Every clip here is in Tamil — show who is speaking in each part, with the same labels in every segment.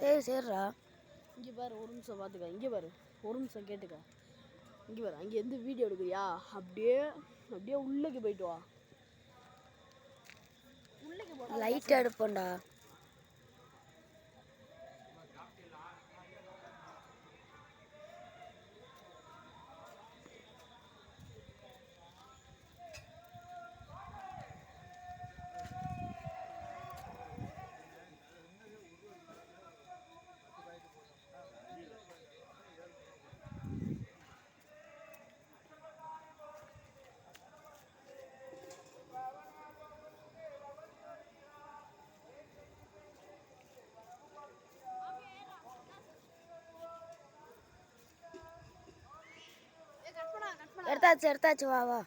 Speaker 1: சரி சரிடா.
Speaker 2: இங்கே பாரு, ஒரு நிமிஷம் பார்த்துக்க. இங்கே பாரு, ஒரு நிமிஷம் கேட்டுக்க. இங்கே பாரு, அங்கேருந்து வீடியோ எடுக்கிறியா? அப்படியே அப்படியே உள்ளேக்கு போயிட்டு வா. உள்ளேக்கு போ.
Speaker 1: லைட் எடுப்போம்டா. எடுத்தாச்சு வா வா.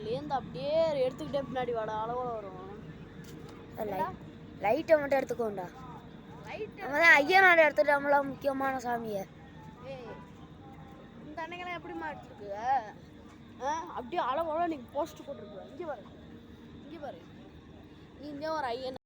Speaker 2: லேந்து அப்படியே எடுத்துக்கிட்டே பின்னாடி வாடா, அளவோட வரும்.
Speaker 1: லைட்டை மட்டும் எடுத்துக்கோண்டா. நம்ம தான் ஐயனார் எடுத்துட்டோம்ல, முக்கியமான சாமியை.
Speaker 2: இந்த அன்னைக்கெல்லாம் எப்படிமா எடுத்துருக்கு? அப்படியே அளவோட நீங்க போஸ்ட் போட்டுருக்கு. இங்கே பாரு, நீ இங்கே ஒரு ஐயன்